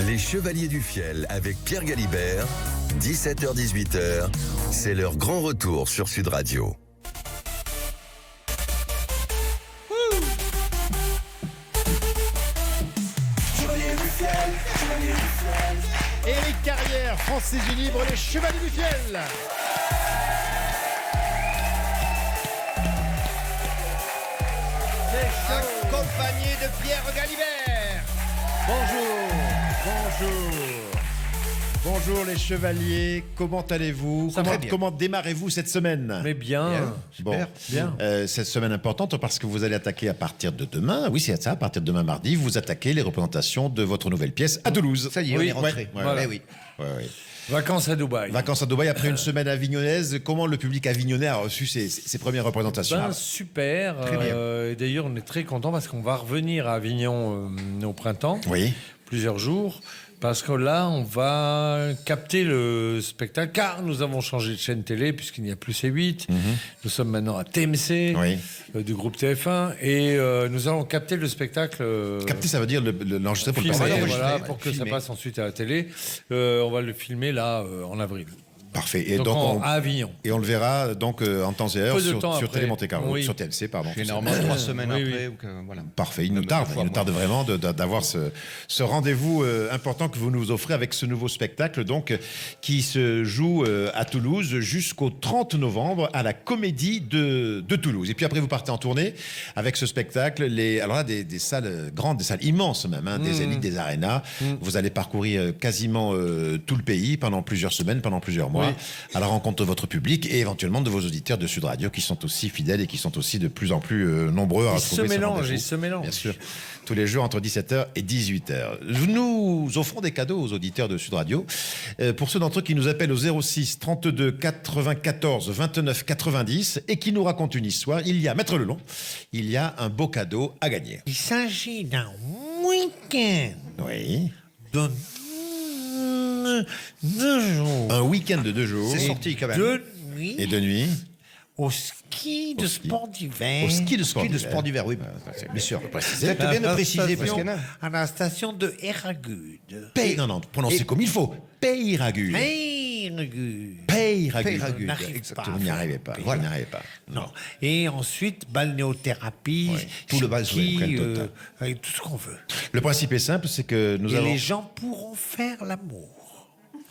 Les Chevaliers du Fiel avec Pierre Galibert, 17h-18h, c'est leur grand retour sur Sud Radio. Éric Carrière, Francis Libre, les Chevaliers du Fiel. Accompagné de Pierre Galibert. Bonjour les chevaliers, comment allez-vous? Ça va bien. Comment démarrez-vous cette semaine? Mais bien, Bon, bien. cette semaine importante parce que vous allez attaquer à partir de demain, oui c'est ça, à partir de demain mardi, vous attaquez les représentations de votre nouvelle pièce à Toulouse. Ça y est, Oui, on est rentré. ouais, voilà. Eh oui. Ouais. Vacances à Dubaï. Vacances à Dubaï après une semaine avignonnaise, comment le public avignonnais a reçu ses premières représentations? Ben, super. Très bien. Et d'ailleurs, on est très content parce qu'on va revenir à Avignon au printemps, Oui. plusieurs jours, parce que là, on va capter le spectacle, car nous avons changé de chaîne télé, puisqu'il n'y a plus C8. Nous sommes maintenant à TMC, Oui. Du groupe TF1, et nous allons capter le spectacle. Capter, ça veut dire l'enregistrer pour le filmé, passer. voilà, pour que ça filmé. passe ensuite à la télé. On va le filmer là, en avril. Parfait. Et Donc, à Avignon. et on le verra donc en temps et heure Peu de sur temps Télé après. Monte Carlo, Oui. sur TMC, pardon. Généralement 3 semaines Oui, après. oui. Voilà. Parfait, il nous Même tarde, parfois il nous tarde vraiment d'avoir ce rendez-vous important que vous nous offrez avec ce nouveau spectacle donc qui se joue à Toulouse jusqu'au 30 novembre à la Comédie de Toulouse. Et puis après vous partez en tournée avec ce spectacle, alors là des salles grandes, des salles immenses même, hein, des Zénith, des arénas. Vous allez parcourir quasiment tout le pays pendant plusieurs semaines, pendant plusieurs mois, Oui. à la rencontre de votre public et éventuellement de vos auditeurs de Sud Radio qui sont aussi fidèles et qui sont aussi de plus en plus nombreux à Ils se retrouver ce mélangent, rendez-vous. ils se mélangent. Bien sûr. Tous les jours entre 17h et 18h. Nous offrons des cadeaux aux auditeurs de Sud Radio. Pour ceux d'entre eux qui nous appellent au 06 32 94 29 90 et qui nous racontent une histoire, il y a, Maître Lelon, il y a un beau cadeau à gagner. Il s'agit d'un week-end Oui. de 2 jours Un week-end de 2 jours. C'est sorti quand même. de nuit Et de nuit. au ski de ski. sport d'hiver Au ski de sport. Ski de sport d'hiver, oui. Bien sûr. Préciser. Peut-être bien de préciser, parce station- qu'il y en a. à la station de Eragude. Non, prononcez comme il faut. Peyragude. Eragude. Peyragude. Peyragude, N'arrive exactement. pas à Vous n'y faire arrivez pas. Pey- Vous n'y arrivez pas. Non. Et ensuite, balnéothérapie, Ouais. Tout le bal, ski, ouais, plein total. avec tout ce qu'on veut. Le principe est simple, c'est que nous Et avons... les gens pourront faire l'amour.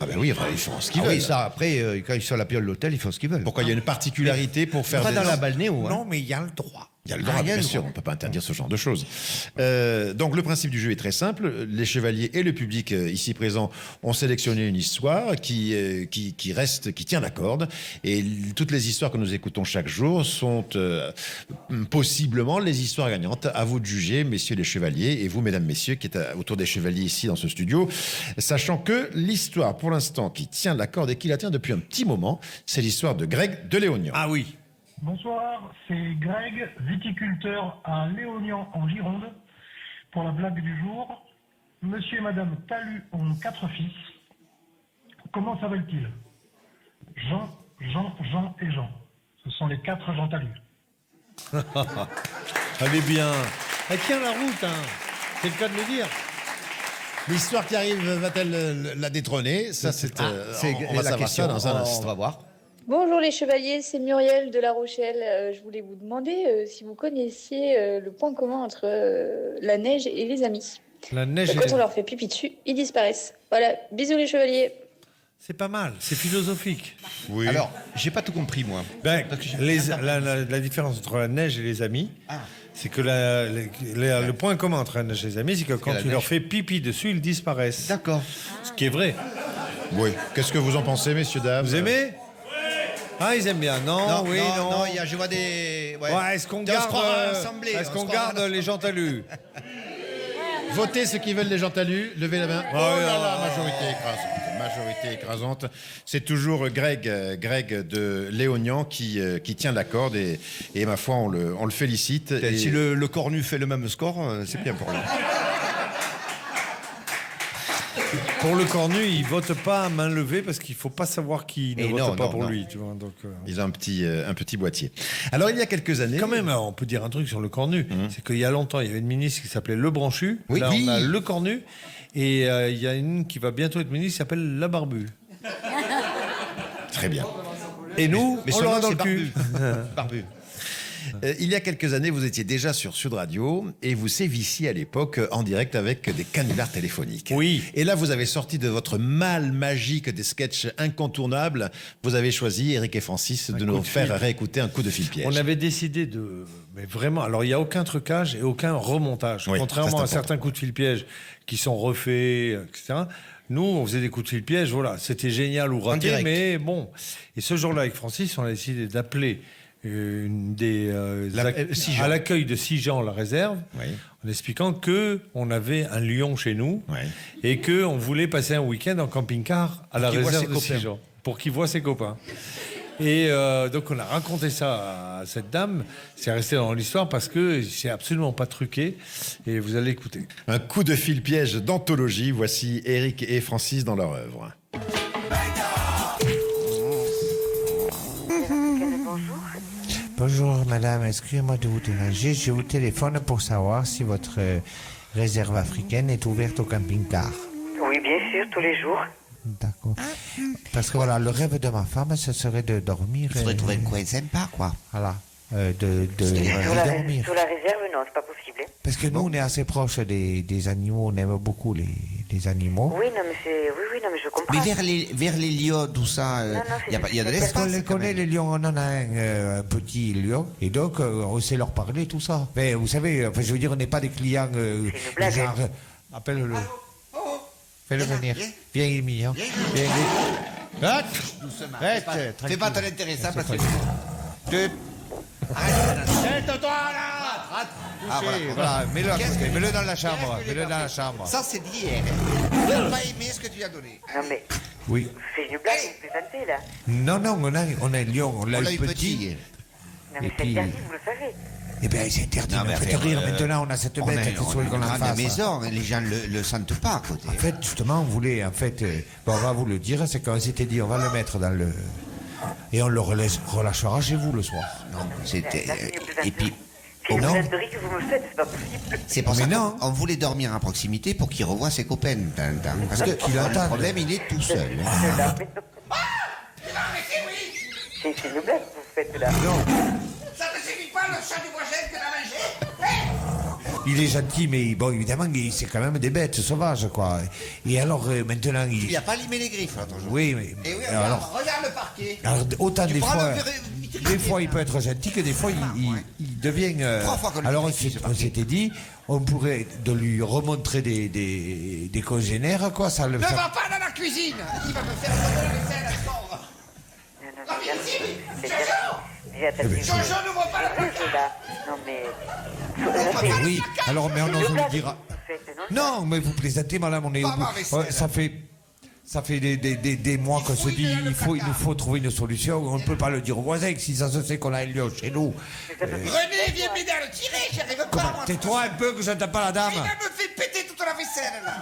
Ah ben oui, enfin, ils font ce qu'ils Ah veulent. oui, ça, après, quand ils sont à la période de l'hôtel, ils font ce qu'ils veulent. Pourquoi il y a une particularité pour faire Pas des... dans la balnéo, hein. Non, mais il y a le droit. Il y a le droit, il y a bien le sûr, droit. on ne peut pas interdire ce genre de choses. Donc le principe du jeu est très simple. Les chevaliers et le public ici présent ont sélectionné une histoire qui reste, qui tient la corde. Et toutes les histoires que nous écoutons chaque jour sont possiblement les histoires gagnantes. À vous de juger, messieurs les chevaliers, et vous, mesdames, messieurs, qui êtes autour des chevaliers ici dans ce studio, sachant que l'histoire, pour l'instant, qui tient la corde et qui la tient depuis un petit moment, c'est l'histoire de Greg de Léognan. Ah oui. Bonsoir, c'est Greg, viticulteur à Léognan en Gironde. Pour la blague du jour, monsieur et madame Talu ont 4 fils. Comment s'appellent-ils? Jean, Jean et Jean. Ce sont les 4 Jean Talu. Elle est bien. Elle tient la route, hein. C'est le cas de le dire. L'histoire qui arrive va-t-elle la détrôner? Ça, c'est, on va la savoir question. ça dans un On instant. va voir. Bonjour les chevaliers, c'est Muriel de La Rochelle. Je voulais vous demander si vous connaissiez le point commun entre la neige et les amis. La neige, Quand on leur fait pipi dessus, ils disparaissent. Voilà, bisous les chevaliers. c'est pas mal. C'est philosophique. Oui. Alors, j'ai pas tout compris, moi. Ben, la différence entre la neige et les amis, c'est que le point commun entre la neige et les amis, c'est que quand la tu leur neige. fais pipi dessus, ils disparaissent. D'accord. Ce qui est vrai. Oui. Qu'est-ce que vous en pensez, messieurs, dames? Vous aimez? Ah, ils aiment bien. Non, oui, non. je vois des. Ouais, est-ce qu'on On se garde, croira rassemblés, est-ce on qu'on se croira garde les gens talus? Votez ceux qui veulent les gens talus, levez la main. Oh oui, là oh. là, majorité écrasante. C'est toujours Greg de Léognan qui tient la corde et ma foi, on le félicite. Et Si le cornu fait le même score, c'est bien pour lui. Pour le cornu, il vote pas à main levée parce qu'il faut pas savoir qui ne Et vote non, pas non, pour non. lui. Tu vois, donc, Ils ont un petit boîtier. Alors, il y a quelques années... quand même, on peut dire un truc sur le cornu. C'est qu'il y a longtemps, il y avait une ministre qui s'appelait Le Branchu. Oui. Là, Oui. on a Le Cornu. Et il y a une qui va bientôt être ministre qui s'appelle La Barbue. Très bien. Et nous, Mais on son l'aura nom, dans c'est le cul. Barbu. Il y a quelques années, vous étiez déjà sur Sud Radio et vous sévissiez à l'époque en direct avec des canulars téléphoniques. Oui. Et là, vous avez sorti de votre malle magique des sketchs incontournables. Vous avez choisi, Eric et Francis, de nous faire réécouter un coup de fil piège. On avait décidé de... Mais vraiment, alors il n'y a aucun trucage et aucun remontage. Oui, Contrairement ça, c'est à important. certains coups de fil piège qui sont refaits, etc. Nous, on faisait des coups de fil piège, voilà. C'était génial ou raté, direct. mais bon. Et ce jour-là, avec Francis, on a décidé d'appeler à l'accueil de Sijan la réserve, Oui. en expliquant que on avait un lion chez nous Oui. et que on voulait passer un week-end en camping-car à la qu'il voit réserve ses de copains. Sijan pour qu'il voit ses copains. Et donc on a raconté ça à cette dame. C'est resté dans l'histoire parce que c'est absolument pas truqué. Et vous allez écouter. Un coup de fil piège d'anthologie. Voici Eric et Francis dans leur œuvre. Bonjour madame, excusez-moi de vous déranger. Je vous téléphone pour savoir si votre réserve africaine est ouverte au camping-car. Oui, bien sûr, tous les jours. D'accord. Parce que voilà, le rêve de ma femme, ce serait de dormir. Il faudrait trouver un coin sympa, quoi. Voilà. De Sur la dormir. réserve, non, c'est pas possible. Parce que nous, on est assez proches des animaux, on aime beaucoup les animaux. Oui, non, mais c'est... Oui, non, mais je comprends. Mais vers les lions, tout ça, il y a de Parce qu'on l'espace. les quand connaît, même. les lions, on en a un petit lion, et donc on sait leur parler, tout ça. Mais vous savez, enfin, je veux dire, on n'est pas des clients C'est une blague, genre... Appelle-le. Fais-le venir. Viens, Amy. Hein. Viens, Doucement. Reste, Fais pas tranquille. ton intéressant parce que... Arrête-toi là. Ah, Voilà, mets-le à Qu'est-ce côté, que- mets-le dans la chambre. qu'est-ce que Mets-le tu dans as la fait chambre. Ça, c'est d'hier. Tu n'as pas aimé ce que tu as donné. Non, mais Oui. c'est une blague, vous plaisantez, là. Non, non, on a un lion, on l'a On l'a eu eu petit. petit. Non, mais Et c'est puis- interdit, vous le savez. Eh bien, c'est interdit. Non, mais Faites affaire, rire. Maintenant, on a cette bête qui souhaite qu'on une en grande fasse. maison, et les gens le sentent pas à côté. En fait, justement, on voulait, bon, on va vous le dire, c'est qu'on s'était dit, on va le mettre dans le... Et on le relâchera chez vous le soir. Non, c'était... Là, c'est une plaisanterie. Et puis... C'est une non. plaisanterie que vous me faites, c'est pas possible. C'est pour Mais ça non. qu'on voulait dormir à proximité pour qu'il revoie ses copains. de temps en temps. Parce que le problème, il est tout seul. hein. C'est là, mais- C'est une blague que vous faites, là. Ça ne suffit pas le chat du voisin que t'as mangé. Il est gentil, mais bon, évidemment, c'est quand même des bêtes sauvages, quoi. Et alors, maintenant, Tu il... lui as pas limé les griffes, là, ton jour. Oui, mais... Et oui, alors, regarde le parquet. autant Tu des prends fois... le Des fois, il peut être gentil, que des fois, il devient... 3 fois qu'on le alors, vérifie, ce on s'était dit, on pourrait de lui remontrer des congénères, quoi, ça le... Ne ça- va pas dans la cuisine. Il va me faire tomber la vaisselle, encore. Non, non, mais c'est déjà Eh ben, t'as Jojo, n'ouvre pas la porte. là. Non, mais... Oui, alors, mais on C'est en une vous le blague dira. que vous faites, non. Non, mais vous plaisantez, madame, on est au Pas bout. ma vaisselle. Ouais, ça fait des mois qu'on se dit, il nous faut trouver une solution. On ne peut pas le dire aux voisins, que si ça se sait qu'on a un lion chez nous. René, viens m'aider à le tirer. J'arrive pas, moi. Tais-toi un peu que je n'entends pas la dame. Il me fait péter toute la vaisselle, là.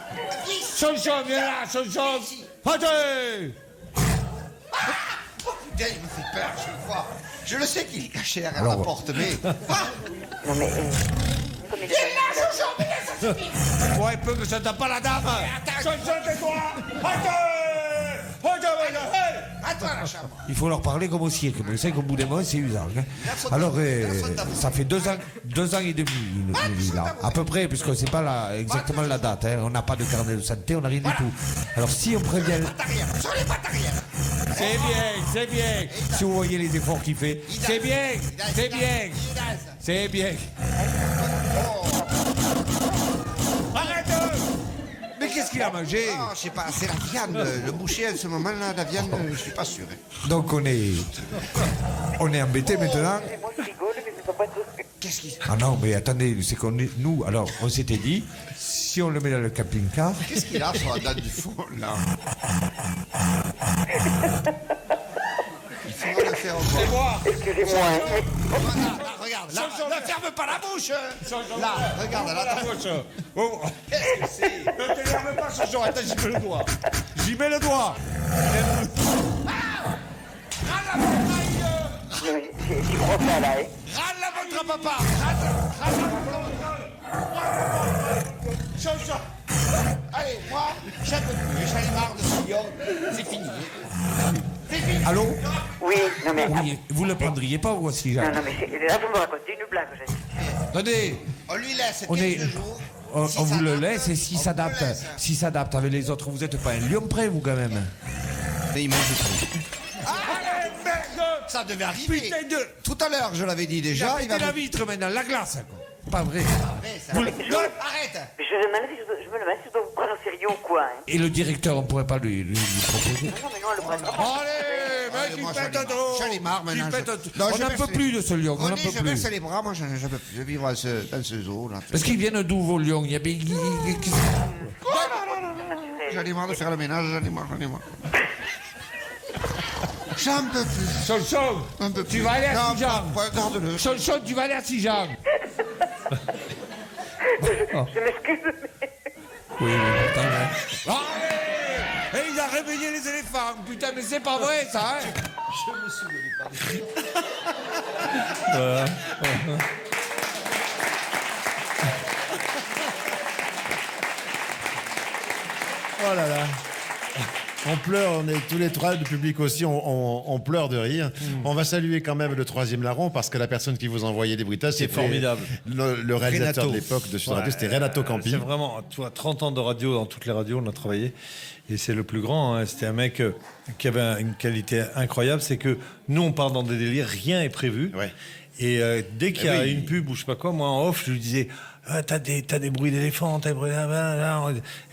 Viens ici. Sonson, viens là, Sonson. Attendez. Putain, il me fait peur, je le vois. Je le sais qu'il est caché derrière Alors, la porte, mais... Ah, Non, mais... viens là, Jojo, mais là, ça suffit. Tais-toi un peu que je n'entends pas la dame. Sonson, tais-toi. Attends, la chambre. Il faut leur parler comme au cirque, mais c'est qu'au bout des mois, c'est usant. Hein. Alors, ça fait 2 ans et demi, il est là, à peu près, puisque c'est pas exactement la date. Hein. On n'a pas de carnet de santé, on n'a rien du tout. Alors, si on prévient... Arrière, sur les pattes arrière. C'est bien. Si vous voyez les efforts qu'il fait, c'est bien. Arrête. Mais qu'est-ce qu'il a mangé? Non, je sais pas, c'est la viande. Le boucher, à ce moment-là, la viande, je suis pas sûr. hein. Donc on est embêté maintenant. C'est moi qui rigole, mais c'est pas tout. Qu'est-ce qui... Ah non, mais attendez, c'est qu'on est nous. Alors on s'était dit, si on le met dans le camping-car, Qu'est-ce qu'il a sur la date du fond, là? Il faudra le faire encore. Excusez-moi, hein, mais... Là, regarde, là, ne ferme pas la bouche. Là, regarde, là, Oh, qu'est-ce que c'est? ne t'énerve pas, Sonson. Attends, j'y mets le doigt. J'y crois pas, là, hein. Râle la montre à papa. Sonson. Allez, moi, j'en peux plus, j'en ai marre de ce lion. C'est fini. Allô? Oui, non mais... Oui, vous le prendriez pas, vous aussi, Jacques? Non, mais là, vous me racontez une blague, j'ai dit. Attendez, On lui laisse On 15 est- jours. on Si vous ça le adapte, laisse et s'il on s'adapte, vous le laisse. s'il s'adapte avec les autres, vous êtes pas un lion près, vous, quand même. Mais il mange tout. Ça devait arriver. Putain de... Tout à l'heure, je l'avais dit déjà. Il Mettez va la vitre maintenant, la glace, quoi. Pas vrai. Vous... Non, arrête. Mais je me demande si je me demande si je dois vous prendre au sérieux ou quoi, hein. Et le directeur, on pourrait pas lui proposer. Non, mais non, le prend pas. Allez, moi, mec, j'en ai marre maintenant. Non, On je n'en baisse peut les- plus de ce lion, on n'en René, peut je plus. baisse les bras, moi, je peux plus vivre dans ce zoo. Là. Parce qu'ils viennent d'où, vos lions? Il y a... J'en ai marre de faire le ménage, j'en ai marre. J'en peux plus. Solson, Un peu plus. tu vas aller à Non, Sijan. Garde-le. Solson, tu vas aller à Sijan. Je m'excuse, mais... Oui, attends. Allez! Et il a réveillé les éléphants. Putain, mais c'est pas vrai, ça, hein? Oh là là. On pleure, on est tous les trois, le public aussi, on pleure de rire. On va saluer quand même le troisième larron parce que la personne qui vous envoyait des bruitages, C'est formidable. Le réalisateur Renato. de l'époque de Sud Radio, c'était Renato Campi. C'est vraiment, tu vois, 30 ans de radio, dans toutes les radios, on a travaillé. Et c'est le plus grand. Hein. C'était un mec qui avait une qualité incroyable. C'est que nous, on part dans des délires, rien est prévu. Ouais. Et dès qu'il y a oui. une pub ou je sais pas quoi, moi en off, je lui disais ah, t'as des bruits d'éléphants, t'as des bruits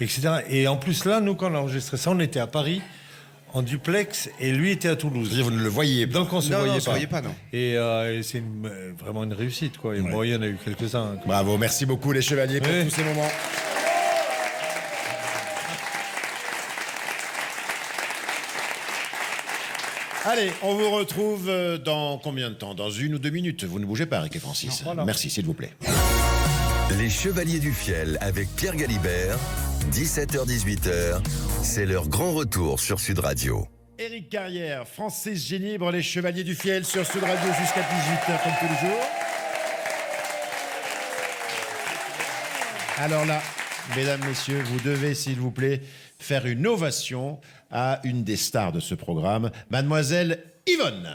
etc. Et en plus là, nous quand on a enregistré ça, on était à Paris en duplex et lui était à Toulouse. Vous ne le voyez pas. Donc on se Non, voyait on pas. se voyait pas, non. Et c'est vraiment une réussite quoi. Et bon, il y en a eu quelques-uns. Bravo, merci beaucoup les chevaliers pour Oui. tous ces moments. Allez, on vous retrouve dans combien de temps? Dans 1 ou 2 minutes. Vous ne bougez pas, Rick et Francis. Merci, s'il vous plaît. Les Chevaliers du Fiel avec Pierre Galibert, 17h-18h, c'est leur grand retour sur Sud Radio. Éric Carrière, Francis Génibre, les Chevaliers du Fiel sur Sud Radio jusqu'à 18h comme tous les jours. Alors là, mesdames, messieurs, vous devez, s'il vous plaît, faire une ovation à une des stars de ce programme, mademoiselle Yvonne.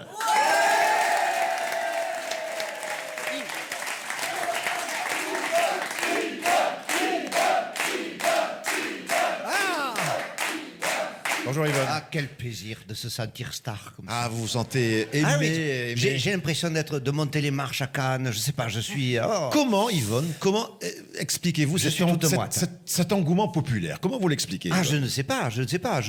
Bonjour Yvonne. Ah, quel plaisir de se sentir star comme ça. Ah, vous vous sentez aimé, Ah oui, aimé. j'ai l'impression de monter les marches à Cannes, je sais pas, je suis... oh. Comment, Yvonne, expliquez-vous Je suis toute moite. cet engouement populaire? Comment vous l'expliquez? Ah, Yvonne je ne sais pas.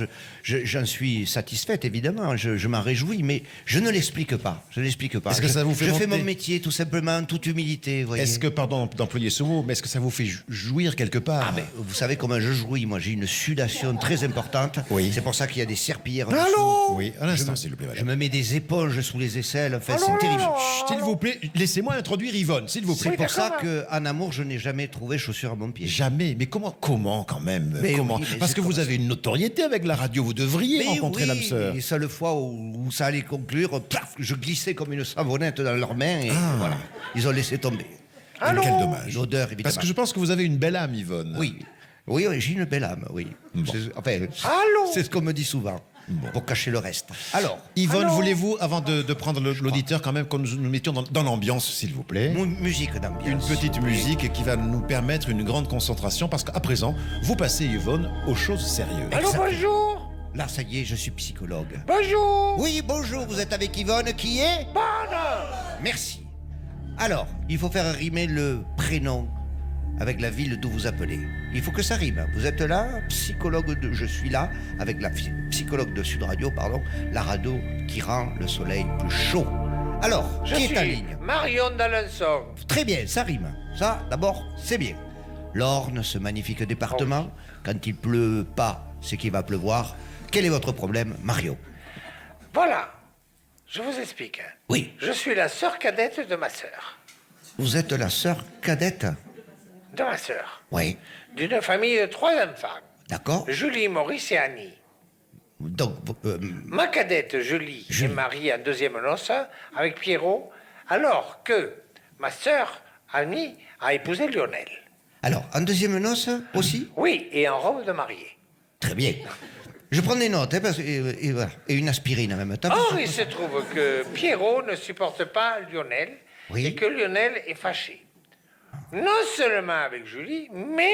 J'en suis satisfaite, évidemment. Je m'en réjouis, mais je ne l'explique pas. Je l'explique pas. Est-ce que ça vous fait Je fais monter mon métier, tout simplement, en toute humilité. Voyez. Est-ce que, pardon d'employer ce mot, mais est-ce que ça vous fait jouir quelque part? Ah, mais vous savez comment je jouis. Moi, j'ai une sudation très importante. Oui. C'est pour ça qu'il y a des serpillères en Allô? dessous. Oui, un instant, s'il vous plaît, Je madame. me mets des éponges sous les aisselles. Enfin, c'est terrible. Chut, s'il vous plaît, laissez-moi introduire Yvonne, s'il vous plaît. C'est pour ça qu'en amour, je n'ai jamais trouvé chaussure à mon pied. Jamais, mais comment quand même? Mais Comment? oui, mais Parce c'est que vous comme avez une notoriété avec la radio, vous devriez rencontrer l'âme sœur. les seules fois où ça allait conclure, plaf, je glissais comme une savonnette dans leurs mains et voilà, ils ont laissé tomber. Quel dommage. L'odeur, évidemment. Parce que je pense que vous avez une belle âme, Yvonne. Oui, j'ai une belle âme, oui. C'est ce qu'on me dit souvent, pour cacher le reste. Alors, Yvonne, voulez-vous, avant de prendre l'auditeur, quand même, que nous mettions dans l'ambiance, s'il vous plaît? musique Une d'ambiance. petite musique qui va nous permettre une grande concentration, parce qu'à présent, vous passez, Yvonne, aux choses sérieuses. Allô, bonjour. Là, ça y est, je suis psychologue. Bonjour. Oui, bonjour, vous êtes avec Yvonne qui est Bonne. Merci. Alors, il faut faire rimer le prénom avec la ville d'où vous appelez. Il faut que ça rime. Vous êtes là, je suis là, avec la psychologue de Sud Radio, pardon, la radio qui rend le soleil plus chaud. Alors, Je qui est en suis ligne? Marion d'Alençon. Très bien, ça rime. Ça, d'abord, c'est bien. L'Orne, ce magnifique département, quand il pleut pas, c'est qu'il va pleuvoir. Quel est votre problème, Mario? Voilà. Je vous explique. Oui. Je suis la sœur cadette de ma sœur. Vous êtes la sœur cadette? De ma sœur. Oui. D'une famille de 3 enfants. D'accord. Julie, Maurice et Annie. Donc, Ma cadette Julie est mariée en deuxième noces avec Pierrot, alors que ma sœur Annie a épousé Lionel. Alors, en deuxième noce aussi? Oui, et en robe de mariée. Très bien. Je prends des notes, hein, et voilà. Et une aspirine en même temps. Or, il se trouve que Pierrot ne supporte pas Lionel Oui. et que Lionel est fâché. Non seulement avec Julie, mais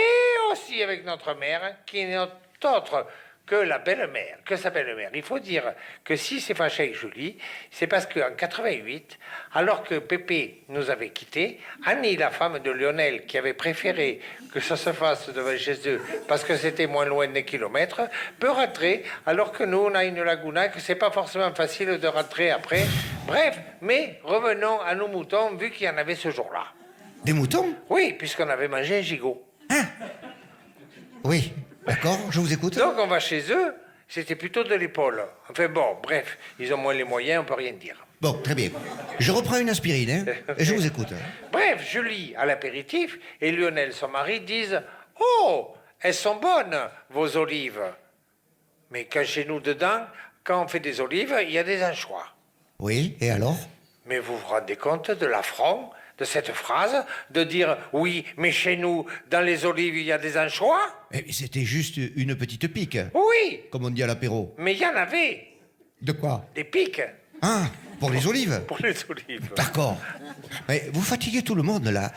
aussi avec notre mère, qui n'est autre que la belle-mère, que sa belle-mère. Il faut dire que si c'est fâché avec Julie, c'est parce qu'en 88, alors que Pépé nous avait quittés, Annie, la femme de Lionel, qui avait préféré que ça se fasse devant chez eux parce que c'était moins loin des kilomètres, peut rentrer alors que nous, on a une laguna, que c'est pas forcément facile de rentrer après. Bref, mais revenons à nos moutons, vu qu'il y en avait ce jour-là. Des moutons? Oui, puisqu'on avait mangé un gigot. Oui, d'accord, je vous écoute. Donc on va chez eux, c'était plutôt de l'épaule. Enfin bon, bref, ils ont moins les moyens, on peut rien dire. Bon, très bien. Je reprends une aspirine, hein, et je vous écoute. Bref, Julie à l'apéritif et Lionel, son mari, disent « Oh, elles sont bonnes, vos olives !» Mais cachez-nous dedans, quand on fait des olives, il y a des anchois. Oui, et alors? Mais vous vous rendez compte de l'affront de cette phrase, de dire « Oui, mais chez nous, dans les olives, il y a des anchois ?» Eh, c'était juste une petite pique, Oui, comme on dit à l'apéro. mais il y en avait, De quoi? des pics Ah, pour les olives? pour les olives. D'accord. Mais vous fatiguez tout le monde, là.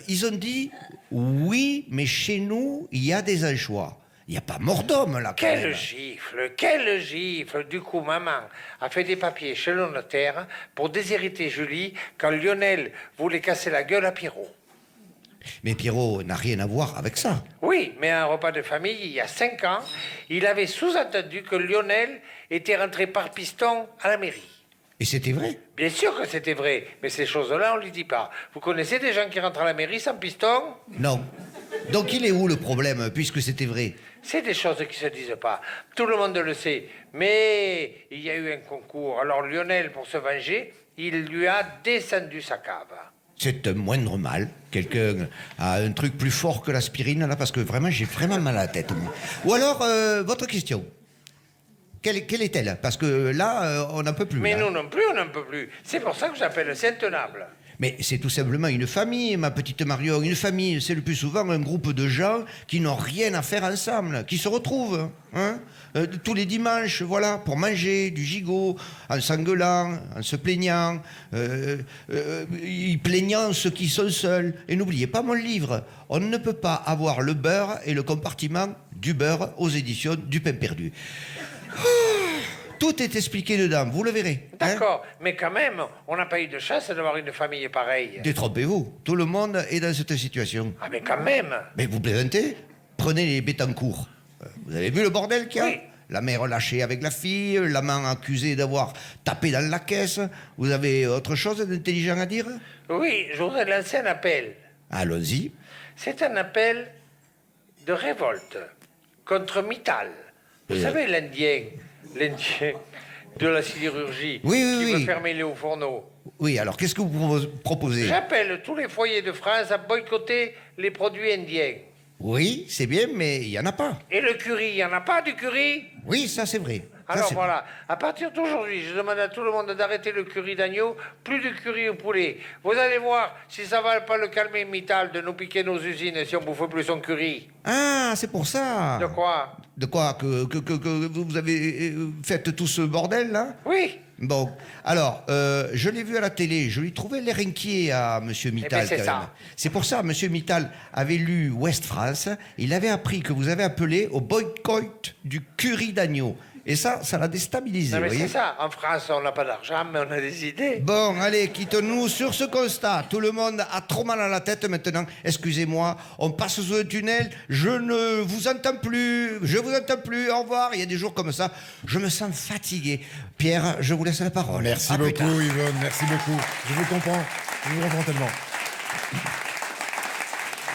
Ils ont dit, oui, mais chez nous, il y a des anchois. Il n'y a pas mort d'homme, là, quand Quelle même. gifle, quelle gifle. Du coup, maman a fait des papiers chez le notaire pour déshériter Julie quand Lionel voulait casser la gueule à Pierrot. Mais Pierrot n'a rien à voir avec ça. Oui, mais à un repas de famille, il y a 5 ans, il avait sous-entendu que Lionel était rentré par piston à la mairie. Et c'était vrai. Bien sûr que c'était vrai, mais ces choses-là, on ne les dit pas. Vous connaissez des gens qui rentrent à la mairie sans piston? Non. Donc il est où le problème, puisque c'était vrai? C'est des choses qui ne se disent pas. Tout le monde le sait. Mais il y a eu un concours. Alors Lionel, pour se venger, il lui a descendu sa cave. C'est un moindre mal. Quelqu'un a un truc plus fort que l'aspirine, là, parce que vraiment, j'ai vraiment mal à la tête, moi. Ou alors, votre question. Quelle est-elle? Parce que là, on n'en peut plus. Mais là. nous non plus, on n'en peut plus. C'est pour ça que j'appelle Saint-Tenable. Mais c'est tout simplement une famille, ma petite Marion. Une famille, c'est le plus souvent un groupe de gens qui n'ont rien à faire ensemble, qui se retrouvent, hein, tous les dimanches, voilà, pour manger du gigot, en s'engueulant, en se plaignant, plaignant ceux qui sont seuls. Et n'oubliez pas mon livre, on ne peut pas avoir le beurre et le compartiment du beurre aux éditions du Pain Perdu. Tout est expliqué dedans, vous le verrez. D'accord, mais quand même, on n'a pas eu de chance d'avoir une famille pareille. Détrompez-vous, tout le monde est dans cette situation. Ah, mais quand même. Mais vous plaisantez? Prenez les Bétancourt. Vous avez vu le bordel qu'il y a? Oui. La mère lâchée avec la fille, l'amant accusé d'avoir tapé dans la caisse. Vous avez autre chose d'intelligent à dire? Oui, je voudrais lancer un appel. Allons-y. C'est un appel de révolte contre Mittal. Vous savez, l'Indien de la sidérurgie Oui, oui, qui oui. veut fermer les hauts fourneaux. Oui, alors qu'est-ce que vous proposez? J'appelle tous les foyers de France à boycotter les produits indiens. Oui, c'est bien, mais il n'y en a pas. Et le curry, il n'y en a pas du curry? Oui, ça c'est vrai. Ça, Alors c'est voilà, à partir d'aujourd'hui, je demande à tout le monde d'arrêter le curry d'agneau, plus de curry au poulet. Vous allez voir si ça va pas le calmer Mittal de nous piquer nos usines si on bouffe plus son curry. Ah, c'est pour ça. De quoi? De quoi que vous avez fait tout ce bordel là? Oui. Bon, alors, je l'ai vu à la télé, je lui trouvais l'air inquiet à Monsieur Mittal. ben, c'est quand ça. même. C'est pour ça, Monsieur Mittal avait lu Ouest France, il avait appris que vous avez appelé au boycott du curry d'agneau. Et ça l'a déstabilisé, Non mais vous c'est voyez. ça, en France on n'a pas d'argent mais on a des idées. Bon, allez, quitte-nous sur ce constat. Tout le monde a trop mal à la tête maintenant. Excusez-moi, on passe sous le tunnel. Je ne vous entends plus. Je vous entends plus. Au revoir. Il y a des jours comme ça. Je me sens fatigué. Pierre, je vous laisse la parole. Merci À plus beaucoup, tard. Yvonne. Merci beaucoup. Je vous comprends. Je vous comprends tellement.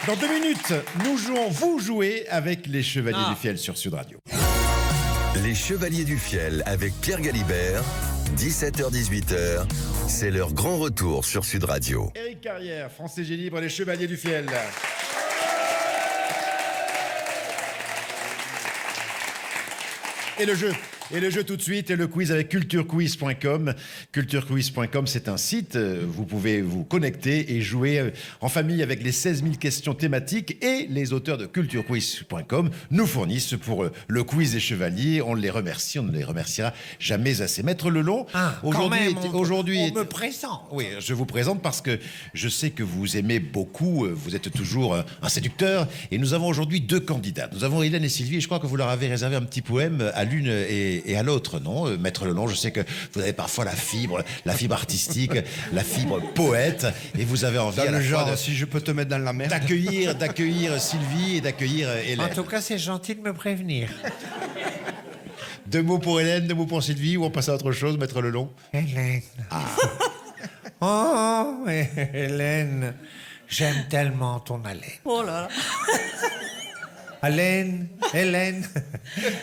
Dans 2 minutes, vous jouez avec les Chevaliers du Fiel sur Sud Radio. Les Chevaliers du Fiel avec Pierre Galibert, 17h-18h, c'est leur grand retour sur Sud Radio. Éric Carrière, Français G Libre, les Chevaliers du Fiel. Et le jeu, Et le jeu tout de suite est le quiz avec culturequiz.com. Culturequiz.com, c'est un site. Vous pouvez vous connecter et jouer en famille avec les 16 000 questions thématiques. Et les auteurs de culturequiz.com nous fournissent pour le quiz des chevaliers. On les remercie, on ne les remerciera jamais assez. Maître Lelon, aujourd'hui, on me présente. Oui, je vous présente parce que je sais que vous aimez beaucoup, vous êtes toujours un séducteur. Et nous avons aujourd'hui 2 candidats. Nous avons Hélène et Sylvie, et je crois que vous leur avez réservé un petit poème à l'une et à l'autre, non? Maître Lelon, je sais que vous avez parfois la fibre artistique, la fibre poète, et vous avez envie Dans à la le fois genre, si je peux te mettre dans la merde. d'accueillir Sylvie et d'accueillir Hélène. En tout cas, c'est gentil de me prévenir. 2 mots pour Hélène, 2 mots pour Sylvie, ou on passe à autre chose, Maître Lelon? Hélène. Oh, Hélène, j'aime tellement ton haleine. Oh là là. Haleine, Hélène,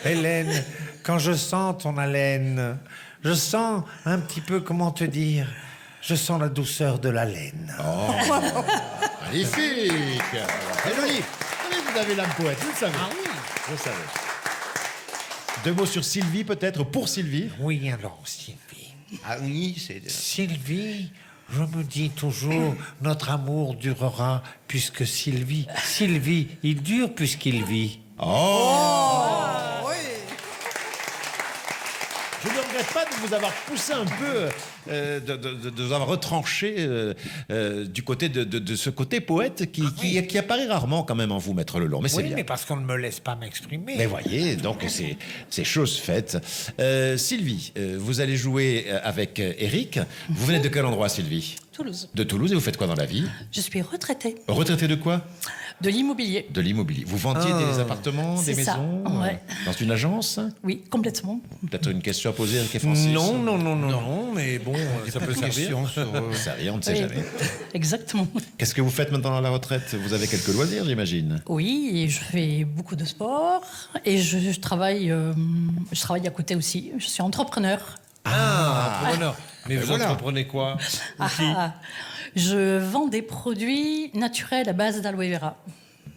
Hélène, quand je sens ton haleine, je sens un petit peu, comment te dire, je sens la douceur de la laine. Oh, magnifique. C'est joli. Vous avez l'âme poète, vous le savez. Ah oui. Je le savais. 2 mots sur Sylvie, peut-être, pour Sylvie. Oui, alors, Sylvie. Ah oui, c'est... Sylvie, je me dis toujours, notre amour durera puisque Sylvie, il dure puisqu'il vit. Oui. Je ne regrette pas de vous avoir poussé un peu, de vous avoir retranché du côté de ce côté poète qui apparaît rarement quand même en vous, Maître Lelon. Mais c'est Oui, bien. mais parce qu'on ne me laisse pas m'exprimer. Mais voyez, donc c'est chose faite. Sylvie, vous allez jouer avec Eric. Vous venez de quel endroit, Sylvie? Toulouse. De Toulouse, et vous faites quoi dans la vie? Je suis retraitée Retraité de quoi? de l'immobilier. De l'immobilier. Vous vendiez des appartements, des C'est ça, maisons ouais. dans une agence? Oui, complètement. Peut-être une question à poser avec Francis? Non, mais bon, ça peut servir. Ça rien, on ne sait Oui, jamais. exactement. Qu'est-ce que vous faites maintenant à la retraite? Vous avez quelques loisirs, j'imagine? Oui, et je fais beaucoup de sport et je travaille à côté aussi. Je suis entrepreneur. Entrepreneur. Mais vous entreprenez quoi? Je vends des produits naturels à base d'aloe vera.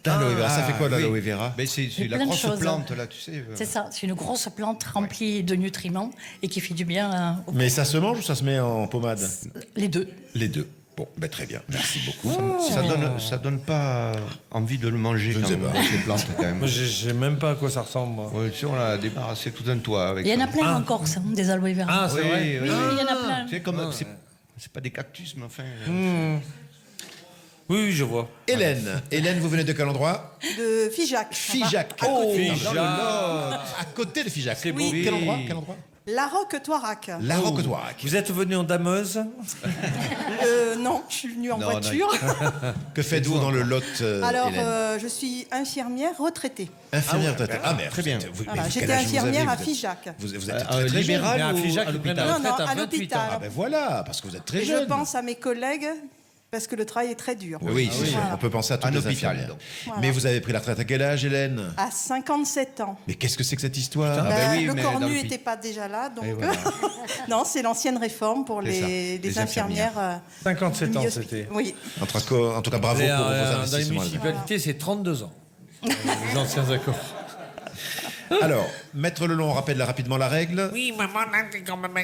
D'aloe vera, ça fait quoi l'aloe vera? Mais c'est la plein de grosse choses. plante, là, tu sais. C'est ça, c'est une grosse plante remplie de nutriments et qui fait du bien aux Mais ça se mange ou ça se met en pommade? les deux. Les deux. Bon, ben très bien. Merci beaucoup. Ça donne pas envie de le manger Je ne quand sais même, pas. ces plantes, quand même. Moi, je sais même pas à quoi ça ressemble, moi. Ouais, tu sais, on a débarrassé tout un toit avec Il y en a ça. plein encore, ça, des aloe vera. Ah, c'est vrai. Oui, il y en a plein. Tu sais, comme c'est pas des cactus, mais enfin. Oui, je vois. Hélène, vous venez de quel endroit? De Figeac. Figeac. Figeac. À côté de Figeac. C'est beau. Quel endroit? Quel endroit? La Roque-Toirac. La Roque-Toirac. Vous êtes venu en dameuse? Non, je suis venue en Non, voiture. Que faites-vous dans le Lot, Alors, Hélène? je suis infirmière retraitée. Infirmière retraitée. Ah, mais Très bien. Voilà, j'étais infirmière à Figeac. Vous êtes très jeune. libéral Mais à ou Figeac, à ils prennent l'hôpital? la Non, retraite non, à 28 ans. l'hôpital. Ah ben voilà, parce que vous êtes très Et jeune. je pense à mes collègues parce que le travail est très dur. Oui, c'est sûr. Voilà. On peut penser à toutes Un les hôpital, infirmières. donc. Voilà. Mais vous avez pris la retraite à quel âge, Hélène? À 57 ans. Mais qu'est-ce que c'est que cette histoire? Le mais cornu dans le n'était pas déjà là, donc Et voilà. non, c'est l'ancienne réforme pour C'est ça, les les infirmières. 57 ans, milieu- c'était. Oui. En tout cas, bravo Et, pour vos dans les investissements. municipalités, c'est 32 ans. Les anciens accords. Alors, Maître Lelon, on rappelle rapidement la règle. Oui, maman, là, c'est quand même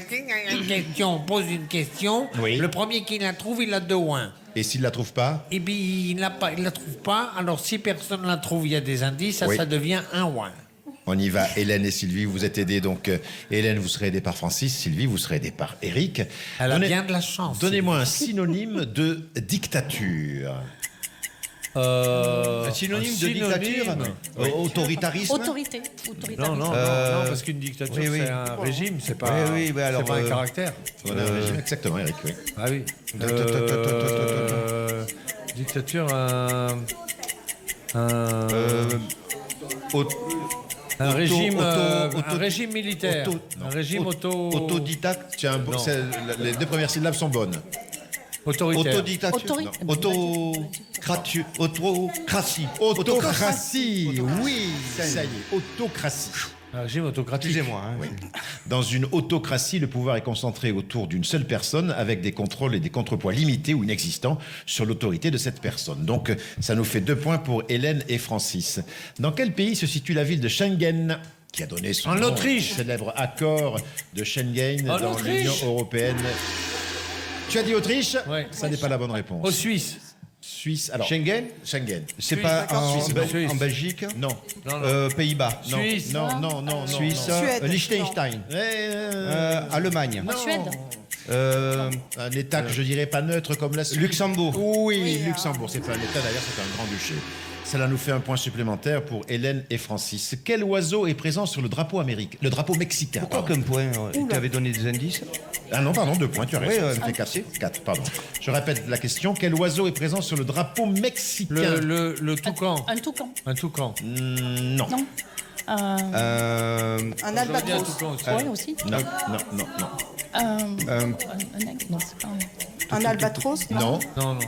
une question. On pose une question. Oui. Le premier qui la trouve, il a 2 points. Et s'il ne la trouve pas? Et puis, il la trouve pas. Alors, si personne ne la trouve, il y a des indices. Oui. Ça devient un point. On y va. Hélène et Sylvie, vous êtes aidés. Donc, Hélène, vous serez aidée par Francis. Sylvie, vous serez aidée par Eric. Elle a bien de la chance. Donnez-moi un synonyme de dictature. Un synonyme de dictature? Autoritarisme? Autorité. Non, non, parce qu'une dictature, oui, oui. c'est un régime, c'est pas, Oui, oui, alors, c'est pas un caractère. Exactement, Eric, oui. Ah oui. Dictature, un régime militaire. Un régime Autodidacte? Tiens, Non. les 2 premières syllabes sont bonnes. autoritaire. Autodictature? Autocratie. Autocratie, oui, ça y est, autocratie. Un régime autocratique. Excusez-moi. Hein. Dans une autocratie, le pouvoir est concentré autour d'une seule personne avec des contrôles et des contrepoids limités ou inexistants sur l'autorité de cette personne. Donc, ça nous fait 2 points pour Hélène et Francis. Dans quel pays se situe la ville de Schengen? qui a donné son En nom Autriche. au célèbre accord de Schengen En dans Autriche. l'Union européenne. Tu as dit Autriche? Ouais. Ça n'est pas la bonne réponse. Au Suisse. Suisse. Alors, Schengen? Schengen. C'est Suisse, pas d'accord. en, Suisse. en Belgique? Non. Pays-Bas? Non. Suisse. Non. Suisse? Suède. Liechtenstein? Allemagne? En Suède. Un État que je dirais pas neutre comme la Suisse. Luxembourg? Oui, Luxembourg. C'est pas un État d'ailleurs, c'est un grand-duché. Cela nous fait un point supplémentaire pour Hélène et Francis. Quel oiseau est présent sur le drapeau américain? Le drapeau mexicain. Pourquoi qu'un point? Tu avais donné des indices? Ah non, pardon, 2 points, tu as raison. Oui, Ça fait 4, pardon. Je répète la question. Quel oiseau est présent sur le drapeau mexicain? Le toucan. Un toucan. Un toucan. Non. Non. Un Un albatros. toucan aussi. Ouais, aussi. Non. Un aigle. Non, c'est pas Un albatros. Non. Non.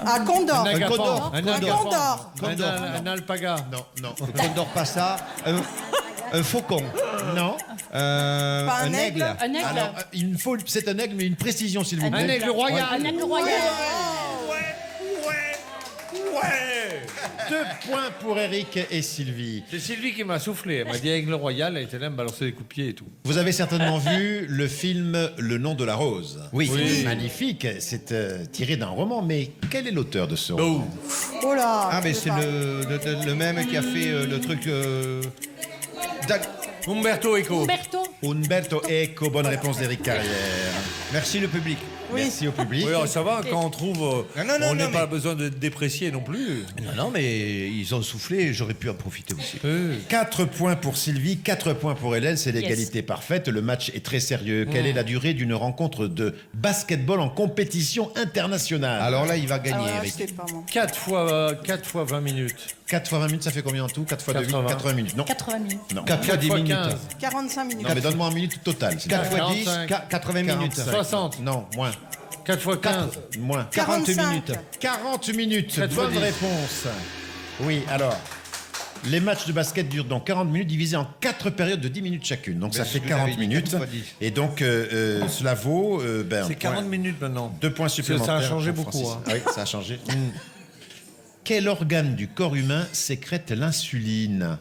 Un condor. Un agapan. Un condor. Un alpaga. Non. Le condor pas ça. Un faucon? Non. Pas un aigle. Un aigle. Alors, il me faut, c'est un aigle, mais une précision, s'il vous plaît. Un aigle royal. Un aigle royal. Ouais 2 points pour Eric et Sylvie. C'est Sylvie qui m'a soufflé. Elle m'a dit aigle royal. Elle était là, elle me balançait des coups de pied et tout. Vous avez certainement vu le film Le nom de la rose. Oui. Magnifique. C'est tiré d'un roman, mais quel est l'auteur de ce roman? Oh là. Ah, mais c'est le même qui a fait le truc. Umberto Eco. Umberto Eco, bonne réponse d'Éric Carrière. Merci le public. Merci au public. Oui, ça va, quand on trouve. Non, on n'a mais- pas besoin de déprécier non plus. Non, mais ils ont soufflé, j'aurais pu en profiter aussi. 4 points pour Sylvie, 4 points pour Hélène, c'est l'égalité parfaite. Le match est très sérieux. Quelle est la durée d'une rencontre de basketball en compétition internationale? Alors là, il va gagner, Alors là, Eric. je sais pas, moi. 4 fois 20 minutes. 4 fois 20 minutes, ça fait combien en tout? 4 fois 2, 80. 80 minutes. Non. 80 minutes. Non. 4 fois 10 minutes. 15. 45 minutes. Non, mais donne-moi en minutes totales. 4 fois 10, 45. 80 minutes. 60. Non, moins. 4 fois 15. Moins. 40 45. minutes. 40 minutes. 4 fois Bonne 10. réponse. Oui, alors. Les matchs de basket durent donc 40 minutes divisés en 4 périodes de 10 minutes chacune. Donc Mais ça c'est fait ce que 40 j'avais dit, minutes. 4 fois 10. Et donc cela vaut C'est 40 minutes maintenant. 2 points supplémentaires. Ça a changé pour beaucoup. Francis. Hein. Ah oui, ça a changé. Quel organe du corps humain sécrète l'insuline?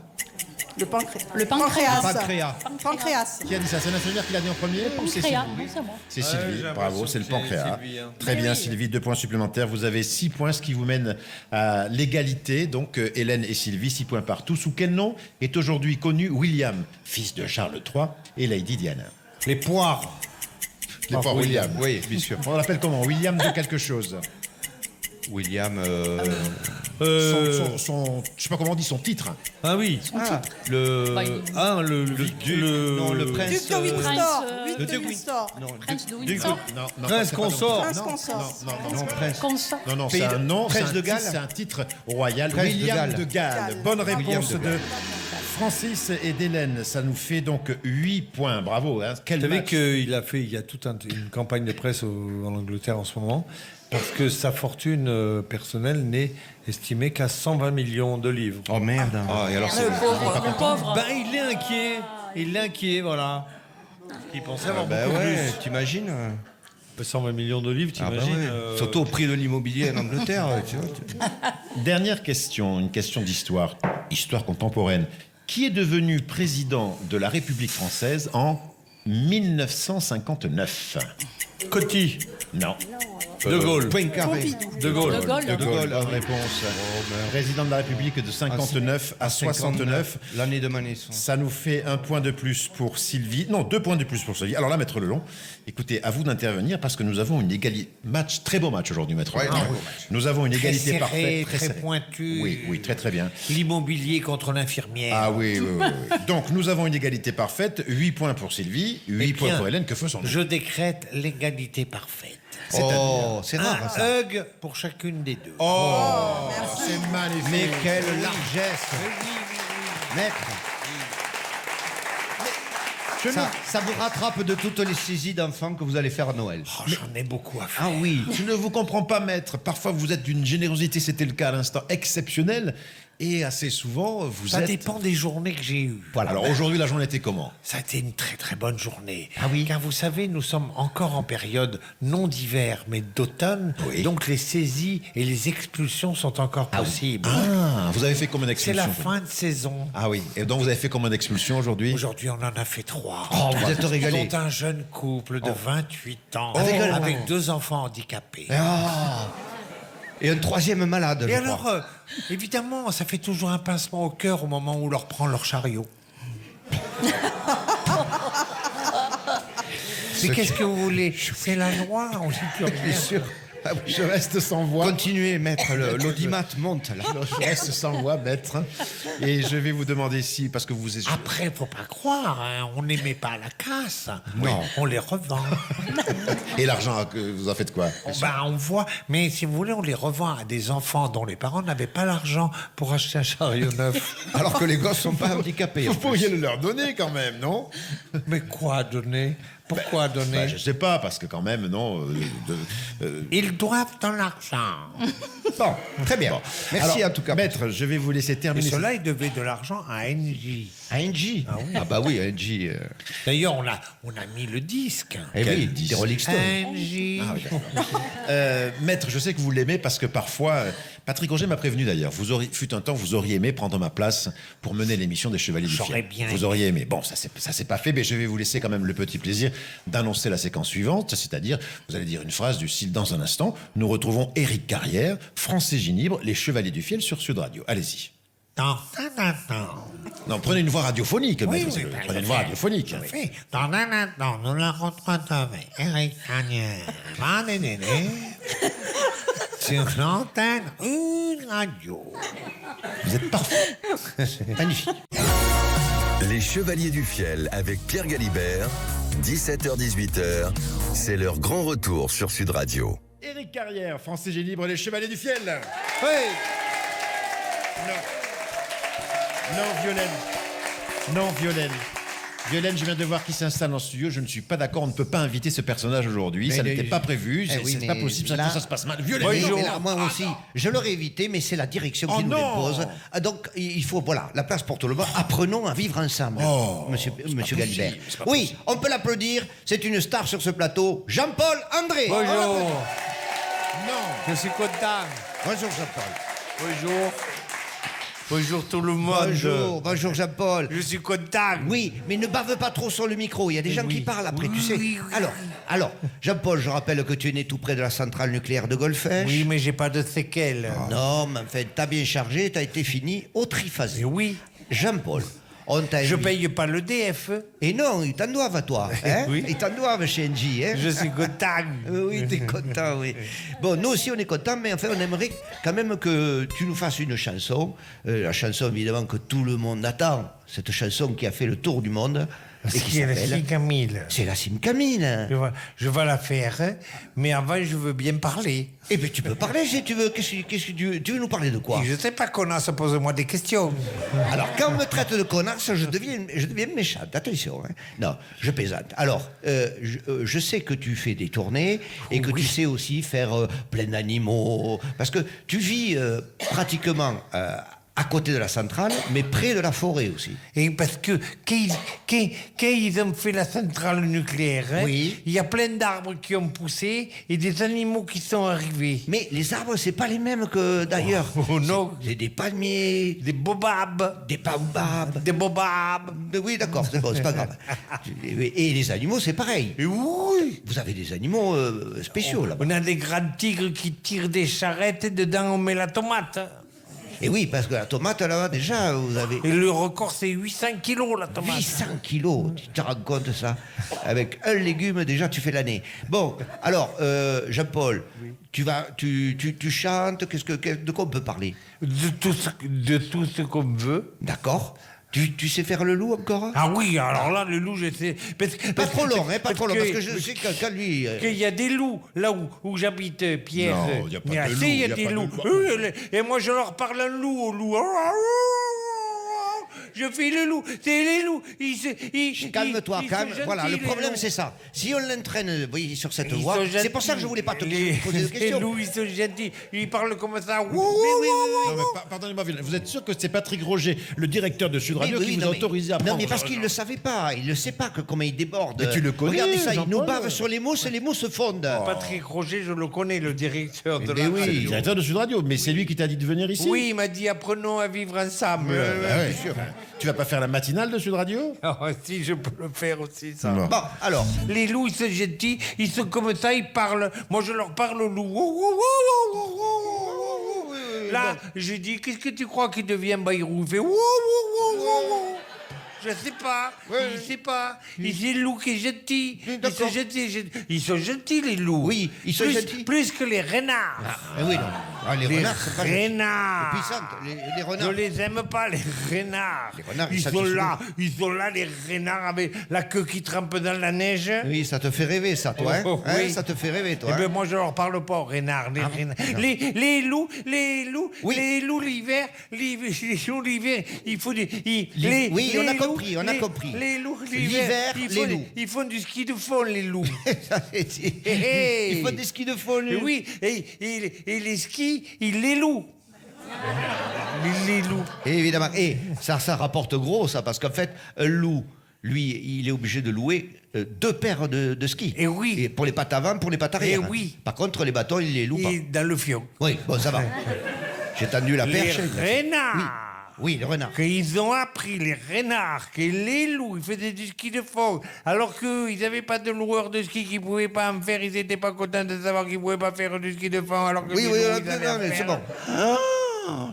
Le pancréas. Le pancréas. Pancréas. Qui a dit ça? C'est l'infirmière qui l'a dit en premier ou c'est Pancréas. Sylvie? Non, c'est moi. C'est Ouais, Sylvie, j'ai bravo, l'impression c'est le que c'est pancréas. Sylvie, hein. Très bien Sylvie, 2 points supplémentaires. Vous avez 6 points, ce qui vous mène à l'égalité. Donc Hélène et Sylvie, 6 points partout. Sous quel nom est aujourd'hui connu William, fils de Charles III et Lady Diana? Les poires. Les poires William. Oui, bien sûr. On l'appelle comment? William de quelque chose. William. Je sais pas comment on dit, son titre. Ah oui. Le. Bah, Le Non, le prince. Duc de Windsor. Prince, Duc de Windsor. Non, Prince de Duc- Windsor. Non, Prince c'est pas consort. Prince Non, consort. Non, prince. Consort. Non, Pays c'est de- un nom. Prince c'est un de titre- Galles. C'est un titre royal. Prince de William Galles. de Galles. Bonne William réponse de de Galles. Francis et d'Hélène. Ça nous fait donc 8 points. Bravo. Hein. Quel Vous savez match. il y a toute une campagne de presse en Angleterre en ce moment, parce que sa fortune personnelle n'est estimée qu'à 120 millions de livres. Oh merde. Ah, et alors c'est. Le pauvre. Ben, il est inquiet. Il est inquiet, voilà. Il pensait avoir Bah beaucoup ouais, plus. t'imagines? 120 millions de livres, Ah bah t'imagines ouais. Surtout au prix de l'immobilier en Angleterre, tu vois. Dernière question, une question d'histoire, histoire contemporaine. Qui est devenu président de la République française en 1959? Coty. Non. De Gaulle. Poincaré. De Gaulle. De Gaulle. De Gaulle, bonne réponse. Président de la République de 59 à 69. L'année de ma naissance. Ça nous fait 1 point de plus pour Sylvie. Non, 2 points de plus pour Sylvie. Alors là, Maître Lelon, écoutez, à vous d'intervenir parce que nous avons une égalité. Très beau match aujourd'hui, Maître Lelon. Nous avons une égalité serré, parfaite. très serrée. pointu. Oui, très très bien. L'immobilier contre l'infirmière. Ah oui. Donc nous avons une égalité parfaite. 8 points pour Sylvie, 8 points bien, pour Hélène. Que faisons-nous? Je décrète l'égalité parfaite. Oh, c'est rare ça. Un hug pour chacune des deux. Oh, c'est magnifique. Mais quelle largesse. Maître. Ça vous rattrape de toutes les saisies d'enfants que vous allez faire à Noël. Oh, j'en ai beaucoup à faire. Ah oui. Je ne vous comprends pas, maître. Parfois, vous êtes d'une générosité, c'était le cas à l'instant, exceptionnelle. Et assez souvent, vous Ça êtes... dépend des journées que j'ai eues. Voilà. Alors aujourd'hui, la journée était comment? Ça a été une très très bonne journée. Ah oui. Car vous savez, nous sommes encore en période non d'hiver, mais d'automne. Oui. Donc les saisies et les expulsions sont encore possibles. Ah, vous avez fait combien C'est d'expulsions? la fin de saison. Ah oui. Et donc vous avez fait combien d'expulsions aujourd'hui? Aujourd'hui, on en a fait 3. Oh, vous êtes régalés. Dont un jeune couple de 28 ans Avec avec 2 enfants handicapés. Ah. Et un troisième malade, Et je alors, crois. évidemment, ça fait toujours un pincement au cœur au moment où on leur prend leur chariot. Mais qu'est-ce que vous voulez? C'est la loi, on ne dit plus rien. Bien sûr. Ah oui, je reste sans voix. Continuez, maître, l'audimat monte là. Je reste sans voix, maître. Et je vais vous demander si, parce que vous êtes... Après, faut pas croire, hein, on n'aimait pas la casse. Non. On les revend. Et l'argent, vous en faites quoi? On voit, mais si vous voulez, on les revend à des enfants dont les parents n'avaient pas l'argent pour acheter un chariot neuf. Alors que les gosses sont pas handicapés. Vous pourriez le leur donner quand même, non? Mais quoi donner? Pourquoi donner? Je sais pas, parce que quand même, non... Ils doivent de l'argent. Bon, très bien. Merci Alors, en tout cas. Maître, je vais vous laisser Et terminer. cela, ils devaient de l'argent à NJ. À NJ. Ah bah oui, NJ. D'ailleurs, on a mis le disque. Eh Quel oui, disque? des Rolling Stones. NJ. Ah oui, d'accord. Maître, je sais que vous l'aimez parce que parfois, Patrick Auger m'a prévenu d'ailleurs, fut un temps, vous auriez aimé prendre ma place pour mener l'émission des Chevaliers du J'aurais Fiel. bien Vous aimé. auriez aimé. Bon, ça s'est pas fait, mais je vais vous laisser quand même le petit plaisir d'annoncer la séquence suivante, c'est-à-dire, vous allez dire une phrase du style dans un instant, nous retrouvons Éric Carrière, Français Ginibre, les Chevaliers du Fiel sur Sud Radio. Allez-y. Non. Non, prenez une voix radiophonique, maître, ben, prenez une voix radiophonique. Oui. Dans un instant, nous la retrouvons Eric Carrière. Sur l'antenne, une radio. Vous êtes parfait. Magnifique. Les Chevaliers du Fiel avec Pierre Galibert, 17h-18h, c'est leur grand retour sur Sud Radio. Éric Carrière, Français Ginibre, les Chevaliers du Fiel. Oui. Non, Violaine. Non, Violaine. Violaine, je viens de voir qui s'installe en studio. Je ne suis pas d'accord. On ne peut pas inviter ce personnage aujourd'hui. Ça n'était pas prévu. C'est pas possible. Ça se passe mal. Violaine, Bonjour. Mais là, moi aussi, je l'aurais évité, mais c'est la direction qui nous l'impose. Ah, donc, il faut, voilà, la place pour tout le monde. Apprenons à vivre ensemble, monsieur Galibert. Oui, on peut l'applaudir. C'est une star sur ce plateau. Jean-Paul André. Bonjour. Non. Je suis content. Bonjour, Jean-Paul. Bonjour. Bonjour tout le monde. Bonjour Jean-Paul. Je suis content. Oui, mais ne bave pas trop sur le micro. Il y a des gens qui parlent après, tu sais. Alors, Jean-Paul, je rappelle que tu es né tout près de la centrale nucléaire de Golfech. Oui, mais j'ai pas de séquelles. Non, mais enfin, t'as bien chargé, t'as été fini au triphasé. Oui. Jean-Paul, on t'a Je invité- paye pas le DF. Et non, ils t'en doivent à toi. Hein Oui. Ils t'en doivent chez NJ. Hein Je suis content. Oui, t'es content, oui. Bon, nous aussi, on est contents, mais enfin, on aimerait quand même que tu nous fasses une chanson. La chanson, évidemment, que tout le monde attend. Cette chanson qui a fait le tour du monde. Et qui C'est la s'appelle... Camille. C'est la Sim-Camille. Je vais la faire, hein, mais avant, je veux bien parler. Eh bien, tu peux parler si tu veux. Qu'est-ce que tu veux nous parler de quoi? Je sais pas, connasse, pose-moi des questions. Alors, quand on me traite de connasse, je deviens méchante. Attention. Hein. Non, je plaisante. Alors, je sais que tu fais des tournées et que tu sais aussi faire plein d'animaux. Parce que tu vis pratiquement à côté de la centrale, mais près de la forêt aussi. Et parce que quand ils ont fait la centrale nucléaire, hein, Oui. il y a plein d'arbres qui ont poussé et des animaux qui sont arrivés. Mais les arbres, c'est pas les mêmes que d'ailleurs. Oh non. C'est des palmiers, Des bobabs. des baobabs. Des bobabs. Oui, d'accord, c'est bon, c'est pas grave. Et les animaux, c'est pareil. Et oui. Vous avez des animaux spéciaux là-bas. On a des grands tigres qui tirent des charrettes et dedans on met la tomate. Et oui, parce que la tomate, là, déjà, vous avez... Et le record, c'est 800 kilos, la tomate. 800 kilos, tu te rends compte ça? Avec un légume, déjà, tu fais l'année. Bon, alors, Jean-Paul, tu chantes, de quoi on peut parler? De tout ce qu'on veut. D'accord. Tu sais faire le loup encore? Ah oui, alors là, le loup, je sais. Pas trop long, hein, pas trop long, parce que je sais que lui... Qu'il y a des loups, là où j'habite, Pierre. Non, il y a pas de loups, il y a il y a des pas de loups. loups. Et moi, je leur parle un loup au loup. je fais le loup, c'est les loups. Calme-toi, ils calme. sont gentils, Voilà, le les problème loups. c'est ça. Si on l'entraîne, vous voyez, sur cette Ils voie, sont c'est pour ça que je voulais pas te gentils. poser de Les questions. loups, ils sont gentils. Ils parlent comme ça. Wouh, Non, mais pardonnez-moi, vous êtes sûr que c'est Patrick Roger, le directeur de Sud Radio, qui vous a autorisé à prendre... Non, mais parce qu'il ne le savait pas. Il ne sait pas comment il déborde. Mais tu le connais, Regardez ça, il nous Jean-Paul. bave sur les mots se fondent. Patrick Roger, je le connais, le directeur de Mais la oui, radio. le directeur de Sud Radio, mais c'est lui qui t'a dit de venir ici. Oui, il m'a dit apprenons à vivre ensemble. Ah ouais, sûr. Tu vas pas faire la matinale de Sud Radio? Ah, si, je peux le faire aussi, ça. Non. Bon, alors. Les loups, ils sont gentils, ils sont comme ça, ils parlent. Moi, je leur parle au loup. Wouh, wouh, wouh, wouh, wouh, wouh. Là, je dis, qu'est-ce que tu crois qu'il devient Bayrou? Il fait wouh, wouh, wouh, wouh, wouh. Je sais pas, il sait pas. C'est le loup qui est gentil. Ils sont gentils, ils sont gentils, les loups. Oui, ils sont gentils. Plus que les renards. Oui, non. Ah, les renards, c'est pas renards. gentil. Les renards. Je les aime pas, les renards. Les renards, ils ça sont te là, ils sont là, les renards avec la queue qui trempe dans la neige. Oui, ça te fait rêver, ça, toi. Oh, Hein, oui. ça te fait rêver, toi. Eh ben, moi, je leur parle pas aux renards. Les renards. Les loups, les loups l'hiver, les loups l'hiver, il faut des. Oui, on a compris, on a compris. Les loups L'hiver, les loups. Ils font du ski de fond, les loups. Ils font des skis de fond, les loups. Oui, et les skis, ils les louent. Les loups. Et évidemment. Et ça rapporte gros, ça, parce qu'en fait, un loup, lui, il est obligé de louer 2 paires de skis. Et oui. Et pour les pattes avant, pour les pattes arrière. Et oui. Par contre, les bâtons, il les loue pas. Et dans le fion. Oui, bon, ça va. J'ai tendu la perche. Les renards. Oui, les renards. Qu'ils ont appris, les renards, que les loups, ils faisaient du ski de fond, alors qu'ils n'avaient pas de loueurs de ski qui ne pouvaient pas en faire, ils n'étaient pas contents de savoir qu'ils ne pouvaient pas faire du ski de fond, alors que Oui, les oui, loups, ils non, avaient à mais faire. c'est bon.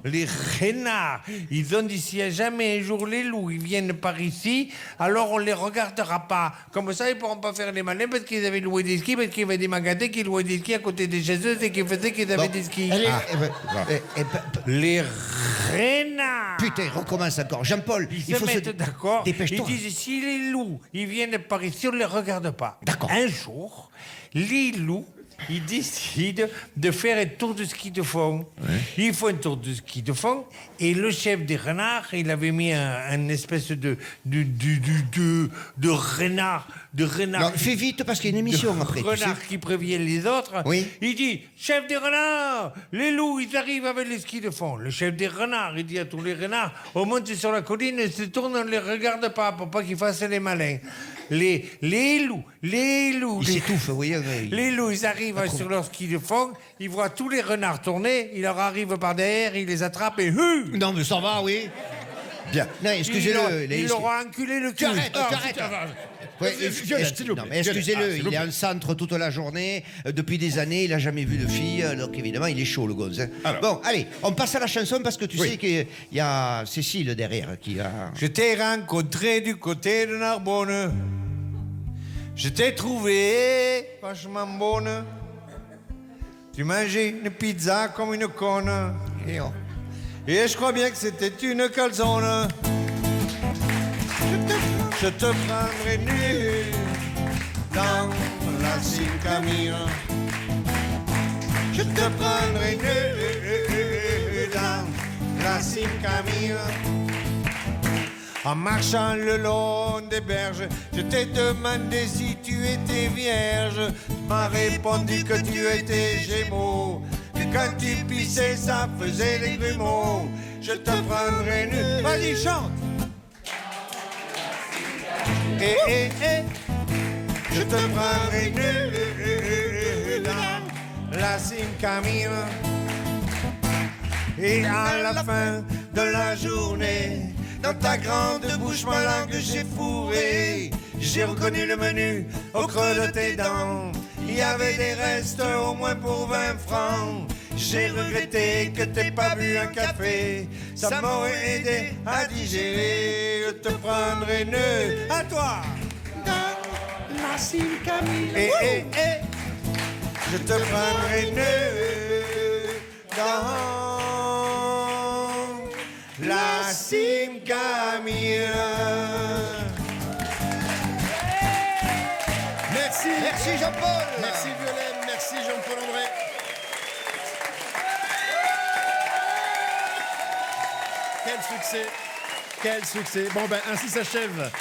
Les renards, ils ont dit s'il n'y a jamais un jour les loups, ils viennent par ici, alors on les regardera pas. Comme ça, ils pourront pas faire les malins parce qu'ils avaient loué des skis, parce qu'il y avait des magasins qui louaient des skis à côté des chez eux et qui faisaient qu'ils avaient des skis. Les renards. Putain, recommence encore. Jean-Paul, Ils se mettent d'accord. Dépêche-toi. Ils disent si les loups, ils viennent par ici, on ne les regarde pas. D'accord. Un jour, les loups, ils décident de faire un tour de ski de fond. Ouais. Ils font un tour de ski de fond et le chef des renards, il avait mis un espèce de renard. Non, fais vite parce qu'il y a une émission après. Renard qui prévient les autres. Oui. Il dit chef des renards, les loups, ils arrivent avec les skis de fond. Le chef des renards, il dit à tous les renards on monte sur la colline, ils se tournent, on ne les regarde pas pour pas qu'ils fassent les malins. Les loups. Il s'étouffe, vous voyez. Les loups, ils arrivent sur leur ski de fond, ils voient tous les renards tourner, ils leur arrivent par derrière, ils les attrapent et Non, mais ça va, oui. Bien. Non, excusez-le. Ils leur ont enculé le cul. Arrête. Ouais, non, mais excusez-le, il est en centre toute la journée. Depuis des années, il n'a jamais vu de fille. Donc évidemment, il est chaud, le gonze. Hein. Bon, allez, on passe à la chanson parce que tu sais qu'il y a Cécile derrière qui a... Je t'ai rencontré du côté de Narbonne. Je t'ai trouvé vachement bonne. Tu mangeais une pizza comme une conne. Et je crois bien que c'était une calzone. Je te prendrai nu dans la Sicamire. Je te prendrai nu dans la Sicamire. En marchant le long des berges, je t'ai demandé si tu étais vierge. Tu m'as répondu que tu étais gémeaux. Que quand tu pissais, ça faisait des grumeaux. Je te prendrai nu. Vas-y, chante. Je te prendrai nu dans la Sicamire. Et à la fin de la journée, dans ta grande bouche, ma langue j'ai fourré. J'ai reconnu le menu au creux de tes dents. Il y avait des restes au moins pour 20 francs. J'ai regretté que t'aies pas bu un café. Ça m'aurait aidé à digérer. Je te prendrai nœud à toi dans la Sicamire. Je te prendrai nœud dans la Sicamire. Merci Jean-Paul. Merci Violaine, merci Jean-Paul André. Quel succès. Quel succès. Bon, ben, ainsi s'achève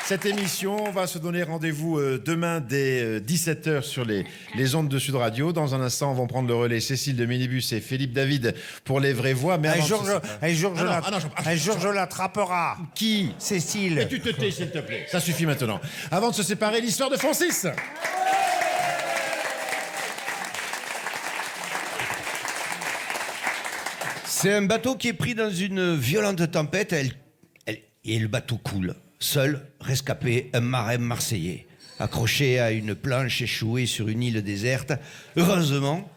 cette émission. On va se donner rendez-vous demain dès 17h sur les ondes de Sud Radio. Dans un instant, vont prendre le relais Cécile de Minibus et Philippe David pour les vraies voix. Mais Un jour, je l'attraperai. Qui? Cécile. Et tu te tais, s'il te plaît. Ça suffit maintenant. Avant de se séparer, l'histoire de Francis. C'est un bateau qui est pris dans une violente tempête et le bateau coule. Seul, rescapé, un marin marseillais, accroché à une planche échouée sur une île déserte. Heureusement,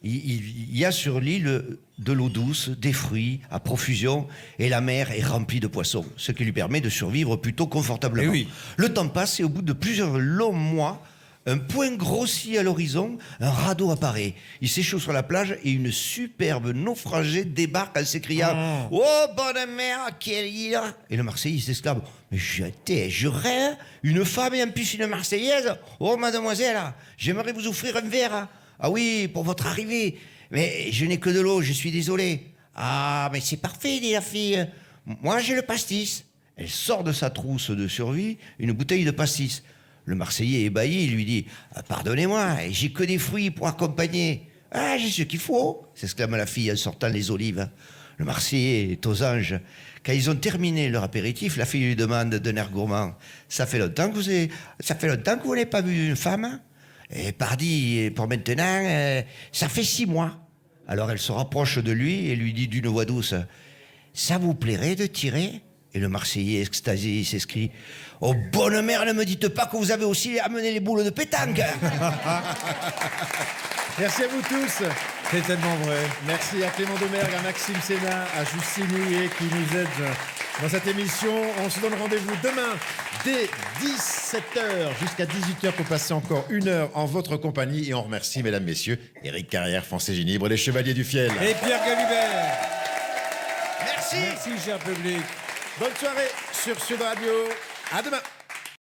il y a sur l'île de l'eau douce, des fruits à profusion, et la mer est remplie de poissons, ce qui lui permet de survivre plutôt confortablement. oui. Le temps passe et au bout de plusieurs longs mois, un point grossit à l'horizon, un radeau apparaît. Il s'échoue sur la plage et une superbe naufragée débarque en s'écriant « Oh, bonne mer, quelle île !» Et le Marseillais s'exclame « Mais je rêve, une femme et en plus une Marseillaise. Oh, mademoiselle, j'aimerais vous offrir un verre. Ah oui, pour votre arrivée. Mais je n'ai que de l'eau, je suis désolé. Ah, mais c'est parfait, dit la fille. Moi, j'ai le pastis. » Elle sort de sa trousse de survie une bouteille de pastis. Le Marseillais ébahi lui dit « Pardonnez-moi, j'ai que des fruits pour accompagner. »« Ah, j'ai ce qu'il faut !» s'exclame la fille en sortant les olives. Le Marseillais est aux anges. Quand ils ont terminé leur apéritif, la fille lui demande d'un air gourmand « Ça fait longtemps que vous n'avez pas vu une femme ?»« Et pardi, pour maintenant, ça fait 6 mois. » Alors elle se rapproche de lui et lui dit d'une voix douce « Ça vous plairait de tirer ?» Et le Marseillais extasié s'écrie « Oh, bonne mère, ne me dites pas que vous avez aussi amené les boules de pétanque !» Merci à vous tous. C'est tellement vrai. Merci à Clément Domergue, à Maxime Sénat, à Justine Houillet qui nous aident dans cette émission. On se donne rendez-vous demain dès 17h jusqu'à 18h pour passer encore 1 heure en votre compagnie. Et on remercie, mesdames, messieurs, Éric Carrière, Français Ginibre, les Chevaliers du Fiel. Et Pierre Galibert. Merci. Merci, cher public. Bonne soirée sur Sud Radio. À demain.